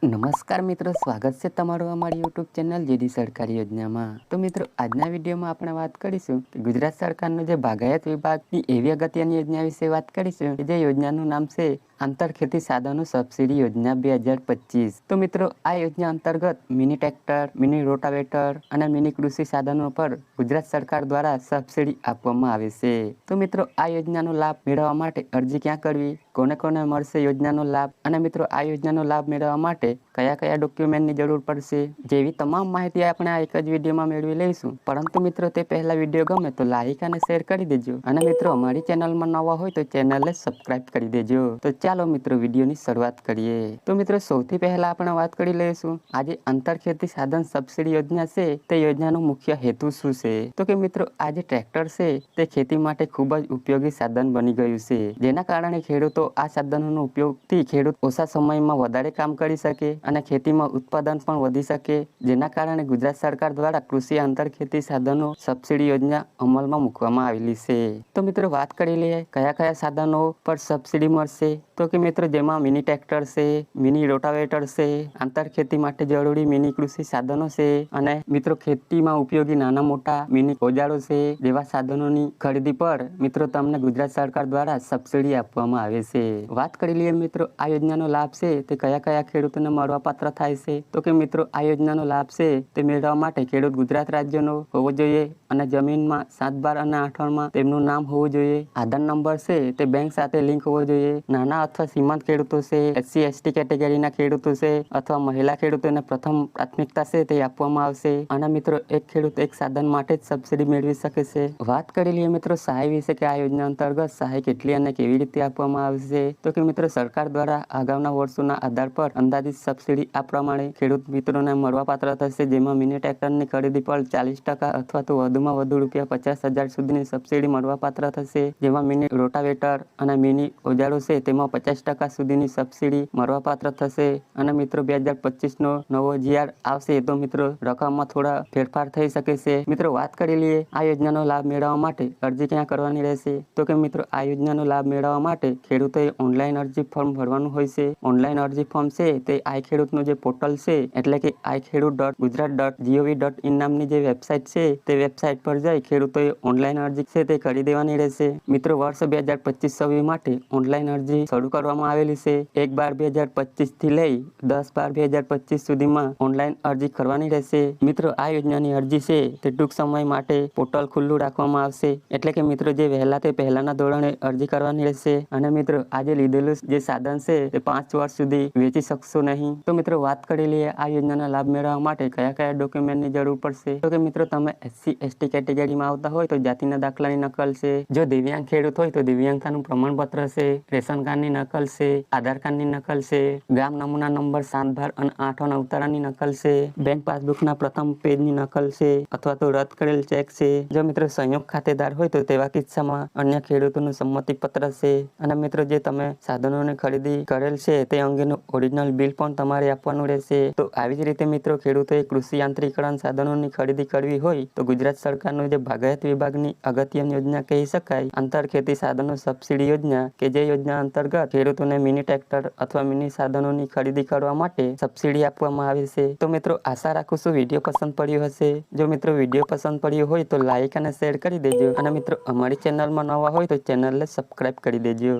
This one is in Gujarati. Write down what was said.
નમસ્કાર મિત્રો, સ્વાગત છે તમારું અમારી યુટ્યુબ ચેનલ જેડી સરકારી યોજનામાં। તો મિત્રો, આજના વિડીયોમાં આપણે વાત કરીશું કે ગુજરાત સરકારનો જે બાગાયત વિભાગની એવી અગત્યની યોજના વિશે વાત કરીશું કે જે યોજનાનું નામ છે આંતર ખેતી સાધનો સબસિડી યોજના 2025। તો મિત્રો, આ યોજના અંતર્ગત મિની ટ્રેક્ટર, મિની રોટાવેટર અને મિની કૃષિ સાધનો પર ગુજરાત સરકાર દ્વારા સબસિડી આપવામાં આવે છે। તો મિત્રો, આ યોજનાનો લાભ મેળવવા માટે અરજી ક્યાં કરવી, કોને કોને મળશે યોજનાનો લાભ, અને મિત્રો આ યોજનાનો લાભ મેળવવા માટે કયા કયા ડોક્યુમેન્ટની જરૂર પડશે, જેવી તમામ માહિતી આપણે આ એક જ વિડીયોમાં મેળવી લઈશું। પરંતુ મિત્રો, તે પહેલા વિડીયો ગમે તો લાઈક અને શેર કરી દેજો, અને મિત્રો અમારી ચેનલમાં નવા હોય તો ચેનલને સબસ્ક્રાઇબ કરી દેજો। તો ચાલો મિત્રો, વિડીયોની શરૂઆત કરીએ। તો મિત્રો, સૌથી પહેલા આપણે વાત કરી લઈશું આજે આંતર ખેતી સાધન સબસિડી યોજના છે તે યોજનાનો મુખ્ય હેતુ શું છે। તો કે મિત્રો, આ જે ટ્રેક્ટર છે તે ખેતી માટે ખૂબ જ ઉપયોગી સાધન બની ગયું છે, જેના કારણે ખેડૂતો આ સાધનોનો ઉપયોગથી ખેડૂત ઓછા સમયમાં વધારે કામ કરી શકે અને ખેતીમાં ઉત્પાદન પણ વધી શકે, જેના કારણે ગુજરાત સરકાર દ્વારા કૃષિ આંતર ખેતી સાધનો સબસિડી યોજના અમલમાં મૂકવામાં આવેલી છે। તો મિત્રો, વાત કરી લઈએ કયા કયા સાધનો પર સબસિડી મળશે। તો કે મિત્રો, જેમાં મિની ટ્રેક્ટર છે, મિની રોટાવેટર છે, આંતર ખેતી માટે જરૂરી મિની કૃષિ સાધનો છે, અને મિત્રો ખેતીમાં ઉપયોગી નાના મોટા મિની ઓજારો છે જેવા સાધનોની ખરીદી પર મિત્રો તમને ગુજરાત સરકાર દ્વારા સબસિડી આપવામાં આવે છે। વાત કરી લઈએ મિત્રો, આ યોજનાનો લાભ છે તે કયા કયા ખેડૂતોને મળવા પાત્ર થાય છે। તો કે મિત્રો, આ યોજનાનો લાભ છે તે મેળવવા માટે ખેડૂત ગુજરાત રાજ્યનો હોવો જોઈએ અને જમીનમાં 7, 12 અને 8 તેમનું નામ હોવું જોઈએ। આધાર નંબર છે તે બેંક સાથે લિંક હોવો જોઈએ। નાના અથવા સીમાંત ખેડૂતો છે, SC ST કેટેગરીના ખેડૂતો છે અથવા મહિલા ખેડૂતોને પ્રથમ પ્રાથમિકતા છે તે આપવામાં આવશે। અને મિત્રો, એક ખેડૂત એક સાધન માટે જ સબસિડી મેળવી શકે છે। વાત કરી લઈએ મિત્રો સહાય વિશે કે આ યોજના અંતર્ગત સહાય કેટલી અને કેવી રીતે આપવામાં આવશે। તો કે મિત્રો, સરકાર દ્વારા આગાઉના વર્ષોના આધાર પર અંદાજિત સબસિડી આ પ્રમાણે ખેડૂત મિત્રોને મળવાપાત્ર થશે, જેમાં મિની ટ્રેક્ટરની ખરીદી પર 40% અથવા તો વધુમાં વધુ ₹50,000 સુધીની સબસિડી મળવાપાત્ર થશે, જેમાં મિની રોટાવેટર અને મિની ઓજારો છે તેમાં 50% સુધીની સબસિડી મળવાપાત્ર થશે। અને મિત્રો 2025નો નવો GR આવશે તો મિત્રો રકમમાં થોડા ફેરફાર થઈ શકે છે। મિત્રો, વાત કરી લઈએ આ યોજનાનો લાભ મેળવવા માટે અરજી ક્યાં કરવાની રહેશે। તો કે મિત્રો, આ યોજનાનો લાભ મેળવવા માટે ખેડૂતોએ ઓનલાઈન અરજી ફોર્મ ભરવાનું હોય છે। ઓનલાઈન અરજી ફોર્મ છે તે આઈ ખેડૂતનું જે પોર્ટલ છે એટલે કે iKhedoot.gujarat.gov.in નામની જે વેબસાઇટ છે તે વેબસાઇટ પર જઈ ખેડૂતોએ ઓનલાઈન અરજી છે તે કરી દેવાની રહેશે। મિત્રો, વર્ષ 2025-26 માટે ઓનલાઈન અરજી શરૂ કરવામાં આવેલી છે। 1/12/2025 થી લઈ 10/12/2025 સુધીમાં ઓનલાઈન અરજી કરવાની રહેશે। મિત્રો, આ યોજનાની અરજી છે તે ટૂંક સમય માટે પોર્ટલ ખુલ્લું રાખવામાં આવશે, એટલે કે મિત્રો જે વહેલા તે પહેલાના ધોરણે અરજી કરવાની રહેશે। અને મિત્રો, આજે લીધેલું જે સાધન છે તે 5 વર્ષ સુધી વેચી શકશો નહીં। તો મિત્રો, વાત કરી લઈએ આ યોજનાનો લાભ મેળવવા માટે કયા કયા ડોક્યુમેન્ટની જરૂર પડશે। તો કે મિત્રો, તમે SC ST કેટેગરીમાં આવતા હોય તો જાતિના દાખલાની નકલ છે, જો દિવ્યાંગ ખેડૂત હોય તો દિવ્યાંગતાનું પ્રમાણપત્ર છે, રેશન કાર્ડની નકલ છે, આધાર કાર્ડની નકલ છે, ગામ નમૂના નંબર 7, 12 અને 8 ઉતારાની નકલ છે, બેંક પાસબુકના પ્રથમ પેજની નકલ છે અથવા તો રદ કરેલ ચેક છે। જો મિત્રો સંયુક્ત ખાતેદાર હોય તો તેવા કિસ્સામાં અન્ય ખેડૂતોનું સંમતિ પત્ર છે। અને મિત્રો, જે તમે સાધનોની ખરીદી કરેલ છે તે અંગેનું ઓરિજિનલ બિલ પણ તમારે આપવાનું રહેશે। તો આવી જ રીતે મિત્રો, ખેડૂતોએ કૃષિ યાંત્રિકરણ સાધનોની ખરીદી કરવી હોય તો ગુજરાત સરકારનું જે બાગાયત વિભાગની અગત્યની યોજના કહી શકાય આંતર ખેતી સાધનો સબસિડી યોજના, કે જે યોજના અંતર્ગત ખેડૂતોને મિની ટ્રેક્ટર અથવા મિની સાધનોની ખરીદી કરવા માટે સબસિડી આપવામાં આવે છે। તો મિત્રો, આશા રાખું છું વિડીયો પસંદ પડ્યો હશે। જો મિત્રો વિડીયો પસંદ પડ્યો હોય તો લાઈક અને શેર કરી દેજો, અને મિત્રો અમારી ચેનલમાં નવા હોય તો ચેનલને સબસ્ક્રાઇબ કરી દેજો।